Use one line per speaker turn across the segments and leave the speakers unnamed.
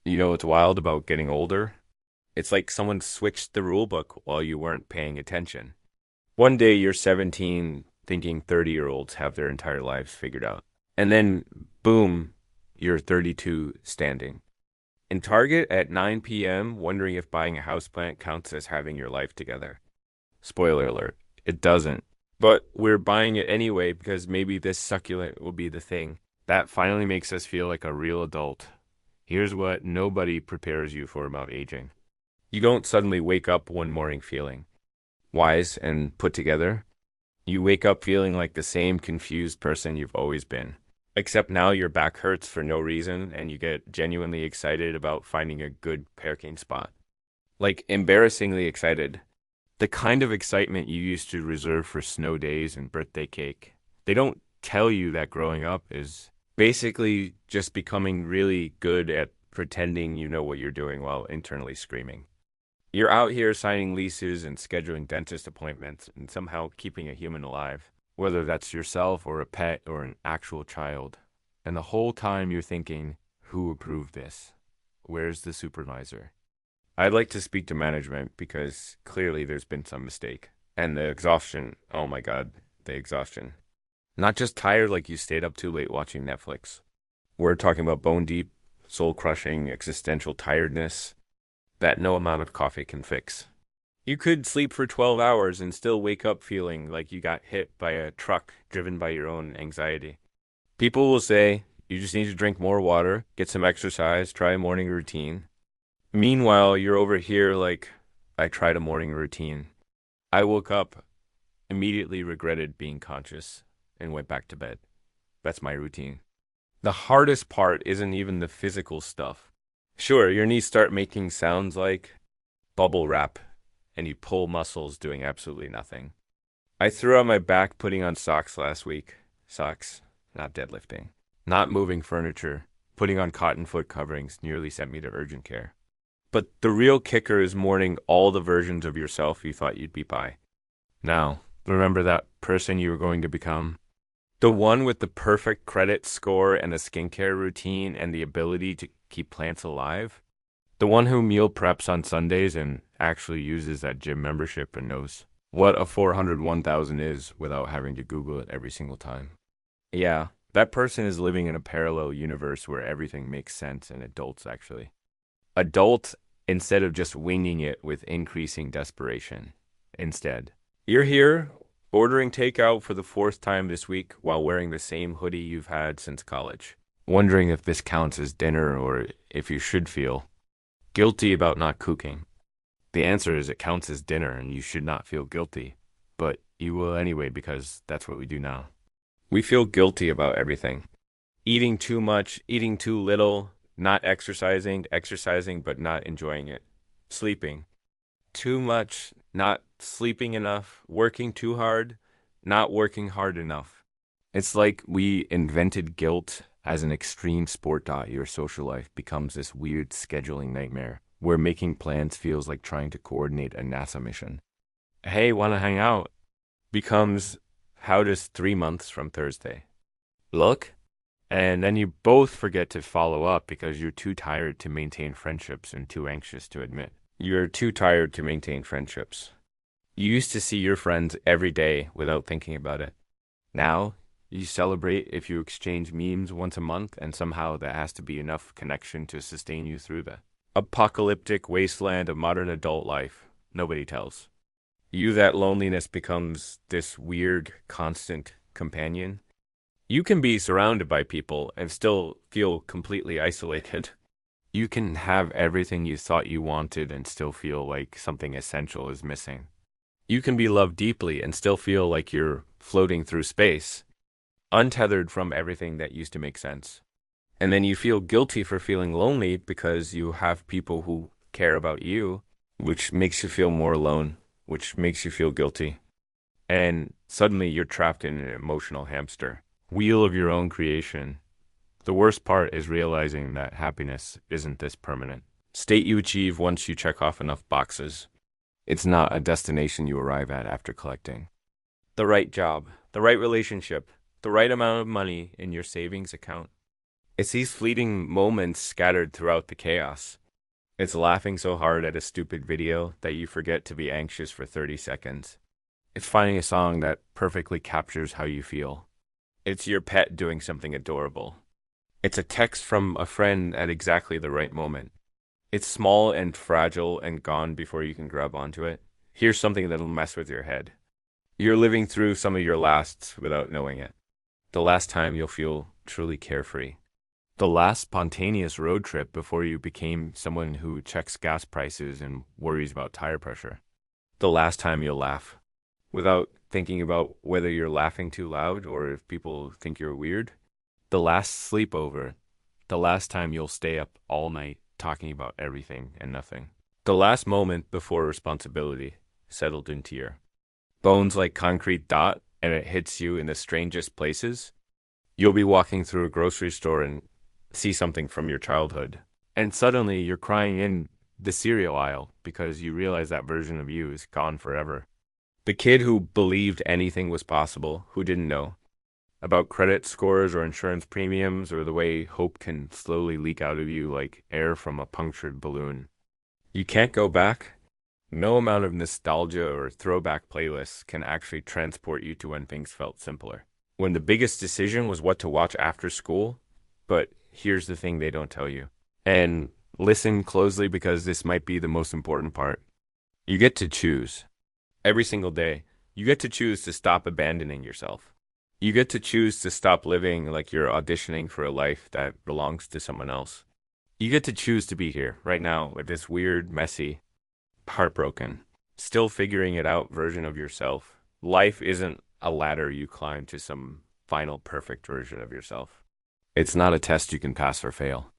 You know what's wild about getting older? It's like someone switched the rule book while you weren't paying attention. One day you're 17 thinking 30-year-olds have their entire lives figured out. And then, boom, you're 32 standing in Target at 9 p.m., wondering if buying a houseplant counts as having your life together. Spoiler alert, it doesn't. But we're buying it anyway because maybe this succulent will be the thing. That finally makes us feel like a real adult. Here's what nobody prepares you for about aging. You don't suddenly wake up one morning feeling wise and put together. You wake up feeling like the same confused person you've always been. Except now your back hurts for no reason and you get genuinely excited about finding a good parking spot. Like embarrassingly excited. The kind of excitement you used to reserve for snow days and birthday cake. They don't tell you that growing up is basically just becoming really good at pretending you know what you're doing while internally screaming. You're out here signing leases and scheduling dentist appointments and somehow keeping a human alive, whether that's yourself or a pet or an actual child. And the whole time you're thinking, who approved this? Where's the supervisor? I'd like to speak to management because clearly there's been some mistake. And the exhaustion, oh my God, the exhaustion. Not just tired like you stayed up too late watching Netflix. We're talking about bone deep, soul crushing, existential tiredness that no amount of coffee can fix. You could sleep for 12 hours and still wake up feeling like you got hit by a truck driven by your own anxiety. People will say, you just need to drink more water, get some exercise, try a morning routine. Meanwhile, you're over here like, I tried a morning routine. I woke up, immediately regretted being conscious, and went back to bed. That's my routine. The hardest part isn't even the physical stuff. Sure, your knees start making sounds like bubble wrap, and you pull muscles doing absolutely nothing. I threw out my back putting on socks last week. Socks, not deadlifting. Not moving furniture. Putting on cotton foot coverings nearly sent me to urgent care. But the real kicker is mourning all the versions of yourself you thought you'd be by. Now, remember that person you were going to become? The one with the perfect credit score and a skincare routine and the ability to keep plants alive? The one who meal preps on Sundays and actually uses that gym membership and knows what a 401,000 is without having to Google it every single time. Yeah, that person is living in a parallel universe where everything makes sense in adults, actually. Adult instead of just winging it with increasing desperation. Instead, you're here ordering takeout for the fourth time this week while wearing the same hoodie you've had since college, wondering if this counts as dinner or if you should feel guilty about not cooking. The answer is it counts as dinner and you should not feel guilty, but you will anyway because that's what we do now. We feel guilty about everything. Eating too much, eating too little, not exercising, exercising but not enjoying it. Sleeping. Too much, not sleeping enough, working too hard, not working hard enough. It's like we invented guilt as an extreme sport. Your social life becomes this weird scheduling nightmare where making plans feels like trying to coordinate a NASA mission. Hey, want to hang out? Becomes, how does 3 months from Thursday look? And then you both forget to follow up because you're too tired to maintain friendships and too anxious to admit. You're too tired to maintain friendships. You used to see your friends every day without thinking about it. Now, you celebrate if you exchange memes once a month and somehow that has to be enough connection to sustain you through the apocalyptic wasteland of modern adult life. Nobody tells. That loneliness becomes this weird, constant companion. You can be surrounded by people and still feel completely isolated. You can have everything you thought you wanted and still feel like something essential is missing. You can be loved deeply and still feel like you're floating through space, untethered from everything that used to make sense. And then you feel guilty for feeling lonely because you have people who care about you, which makes you feel more alone, which makes you feel guilty. And suddenly you're trapped in an emotional hamster wheel of your own creation. The worst part is realizing that happiness isn't this permanent state you achieve once you check off enough boxes. It's not a destination you arrive at after collecting the right job, the right relationship, the right amount of money in your savings account. It's these fleeting moments scattered throughout the chaos. It's laughing so hard at a stupid video that you forget to be anxious for 30 seconds. It's finding a song that perfectly captures how you feel. It's your pet doing something adorable. It's a text from a friend at exactly the right moment. It's small and fragile and gone before you can grab onto it. Here's something that'll mess with your head. You're living through some of your lasts without knowing it. The last time you'll feel truly carefree. The last spontaneous road trip before you became someone who checks gas prices and worries about tire pressure. The last time you'll laugh without thinking about whether you're laughing too loud or if people think you're weird. The last sleepover. The last time you'll stay up all night talking about everything and nothing. The last moment before responsibility settled into your bones like concrete dot and it hits you in the strangest places. You'll be walking through a grocery store and see something from your childhood. And suddenly you're crying in the cereal aisle because you realize that version of you is gone forever. The kid who believed anything was possible, who didn't know about credit scores or insurance premiums or the way hope can slowly leak out of you like air from a punctured balloon. You can't go back. No amount of nostalgia or throwback playlists can actually transport you to when things felt simpler. When the biggest decision was what to watch after school, but here's the thing they don't tell you. And listen closely because this might be the most important part. You get to choose. Every single day, you get to choose to stop abandoning yourself. You get to choose to stop living like you're auditioning for a life that belongs to someone else. You get to choose to be here right now with this weird, messy, heartbroken, still figuring it out version of yourself. Life isn't a ladder you climb to some final perfect version of yourself. It's not a test you can pass or fail.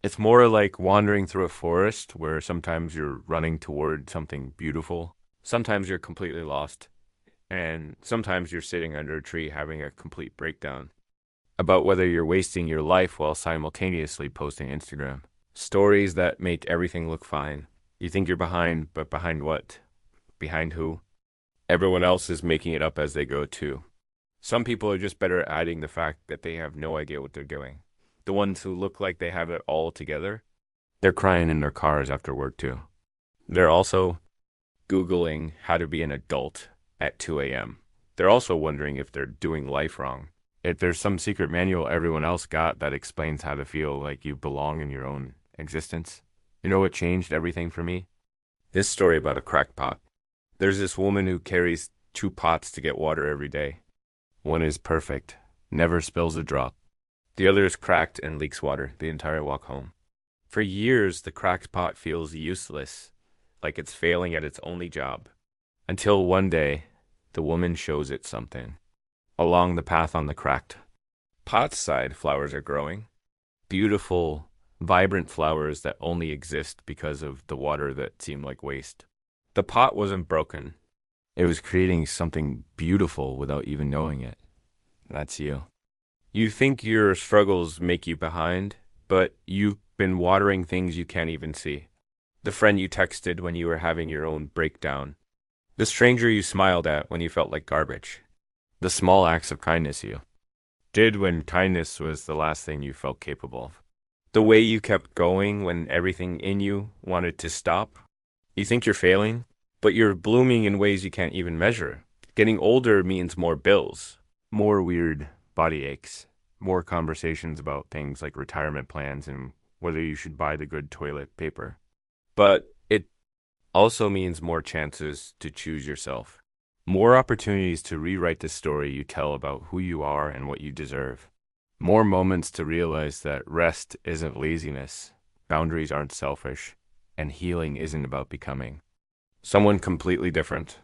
It's more like wandering through a forest where sometimes you're running toward something beautiful, sometimes you're completely lost, and sometimes you're sitting under a tree having a complete breakdown about whether you're wasting your life while simultaneously posting Instagram. Stories that make everything look fine. You think you're behind, but behind what? Behind who? Everyone else is making it up as they go too. Some people are just better at hiding the fact that they have no idea what they're doing. The ones who look like they have it all together, they're crying in their cars after work too. They're also Googling how to be an adult at 2 a.m. They're also wondering if they're doing life wrong. If there's some secret manual everyone else got that explains how to feel like you belong in your own existence. You know what changed everything for me? This story about a crackpot. There's this woman who carries 2 pots to get water every day. One is perfect, never spills a drop. The other is cracked and leaks water the entire walk home. For years, the cracked pot feels useless, like it's failing at its only job. Until one day, the woman shows it something. Along the path on the cracked pot's side, flowers are growing. Beautiful, vibrant flowers that only exist because of the water that seemed like waste. The pot wasn't broken. It was creating something beautiful without even knowing it. That's you. You think your struggles make you behind, but you've been watering things you can't even see. The friend you texted when you were having your own breakdown. The stranger you smiled at when you felt like garbage. The small acts of kindness you did when kindness was the last thing you felt capable of. The way you kept going when everything in you wanted to stop. You think you're failing, but you're blooming in ways you can't even measure. Getting older means more bills, more weird body aches, more conversations about things like retirement plans and whether you should buy the good toilet paper. But it also means more chances to choose yourself. More opportunities to rewrite the story you tell about who you are and what you deserve. More moments to realize that rest isn't laziness, boundaries aren't selfish, and healing isn't about becoming someone completely different.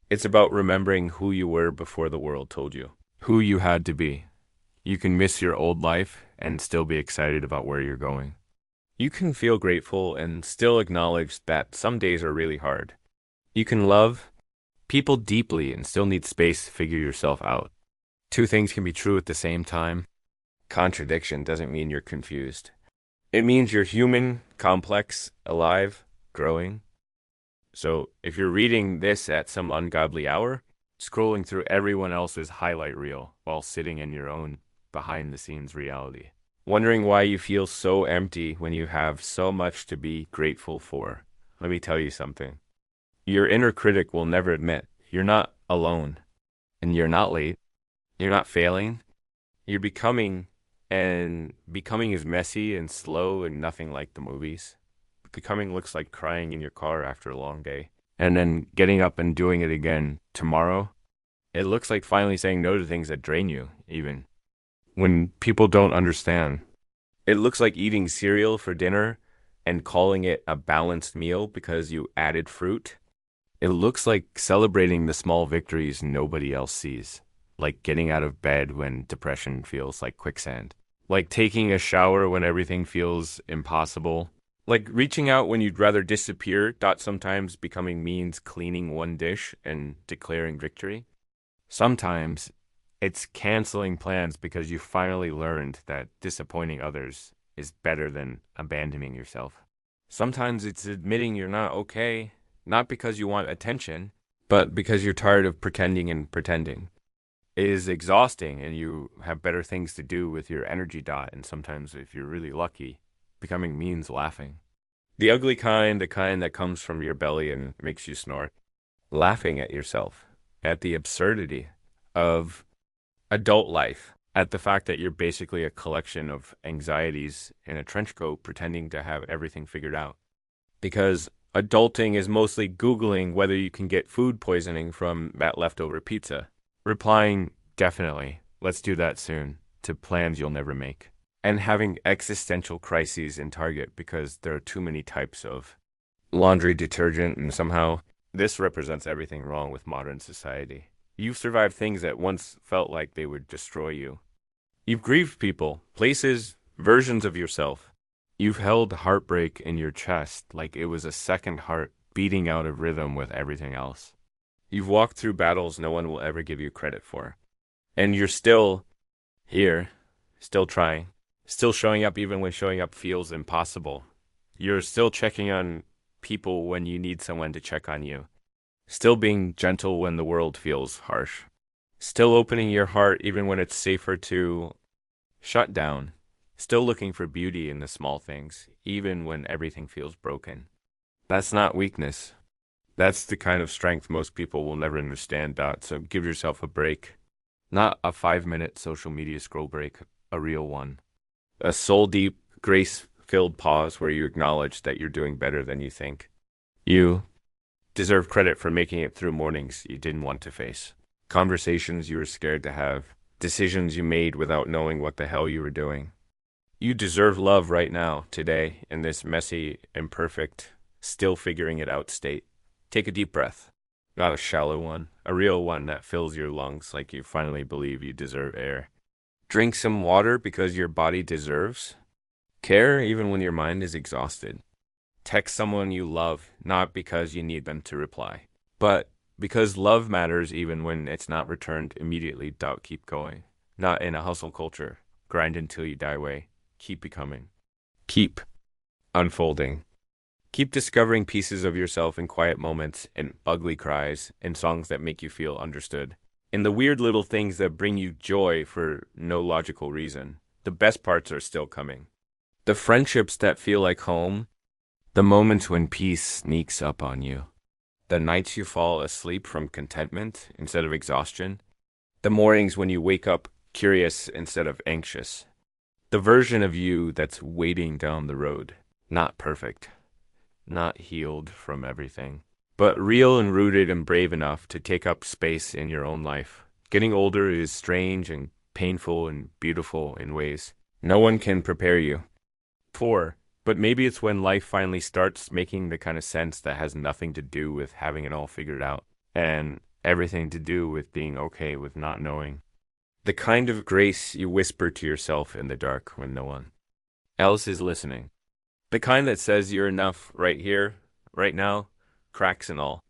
It's about remembering who you were before the world told you, who you had to be. You can miss your old life and still be excited about where you're going. You can feel grateful and still acknowledge that some days are really hard. You can love people deeply and still need space to figure yourself out. 2 things can be true at the same time. Contradiction doesn't mean you're confused. It means you're human, complex, alive, growing. So if you're reading this at some ungodly hour, scrolling through everyone else's highlight reel while sitting in your own behind-the-scenes reality, Wondering why you feel so empty when you have so much to be grateful for. Let me tell you something. Your inner critic will never admit you're not alone and you're not late. You're not failing. You're becoming, and becoming is messy and slow and nothing like the movies. Becoming looks like crying in your car after a long day and then getting up and doing it again tomorrow. It looks like finally saying no to things that drain you, even when people don't understand. It looks like eating cereal for dinner and calling it a balanced meal because you added fruit. It looks like celebrating the small victories nobody else sees, like getting out of bed when depression feels like quicksand, like taking a shower when everything feels impossible, like reaching out when you'd rather disappear. Sometimes becoming means cleaning one dish and declaring victory. Sometimes it's canceling plans because you finally learned that disappointing others is better than abandoning yourself. Sometimes it's admitting you're not okay, not because you want attention, but because you're tired of pretending and pretending. It is exhausting and you have better things to do with your energy dot. And sometimes, if you're really lucky, becoming means laughing. The ugly kind, the kind that comes from your belly and makes you snort. Laughing at yourself, at the absurdity of adult life, at the fact that you're basically a collection of anxieties in a trench coat pretending to have everything figured out. Because adulting is mostly Googling whether you can get food poisoning from that leftover pizza, replying, definitely, let's do that soon, to plans you'll never make, and having existential crises in Target because there are too many types of laundry detergent, and somehow this represents everything wrong with modern society. You've survived things that once felt like they would destroy you. You've grieved people, places, versions of yourself. You've held heartbreak in your chest like it was a second heart beating out of rhythm with everything else. You've walked through battles no one will ever give you credit for. And you're still here, still trying, still showing up even when showing up feels impossible. You're still checking on people when you need someone to check on you. Still being gentle when the world feels harsh. Still opening your heart even when it's safer to shut down. Still looking for beauty in the small things, even when everything feels broken. That's not weakness. That's the kind of strength most people will never understand, so give yourself a break. Not a 5-minute social media scroll break, a real one. A soul-deep, grace-filled pause where you acknowledge that you're doing better than you think. You deserve credit for making it through mornings you didn't want to face, conversations you were scared to have, decisions you made without knowing what the hell you were doing. You deserve love right now, today, in this messy, imperfect, still figuring it out state. Take a deep breath. Not a shallow one, a real one that fills your lungs like you finally believe you deserve air. Drink some water because your body deserves. Care even when your mind is exhausted. Text someone you love, not because you need them to reply, but because love matters even when it's not returned immediately. Keep going. Not in a hustle culture. Grind until you die way. Keep becoming. Keep unfolding. Keep discovering pieces of yourself in quiet moments, in ugly cries, in songs that make you feel understood, in the weird little things that bring you joy for no logical reason. The best parts are still coming. The friendships that feel like home, the moments when peace sneaks up on you, the nights you fall asleep from contentment instead of exhaustion, the mornings when you wake up curious instead of anxious, the version of you that's waiting down the road, not perfect, not healed from everything, but real and rooted and brave enough to take up space in your own life. Getting older is strange and painful and beautiful in ways no one can prepare you for. But maybe it's when life finally starts making the kind of sense that has nothing to do with having it all figured out and everything to do with being okay with not knowing. The kind of grace you whisper to yourself in the dark when no one else is listening. The kind that says you're enough right here, right now, cracks and all.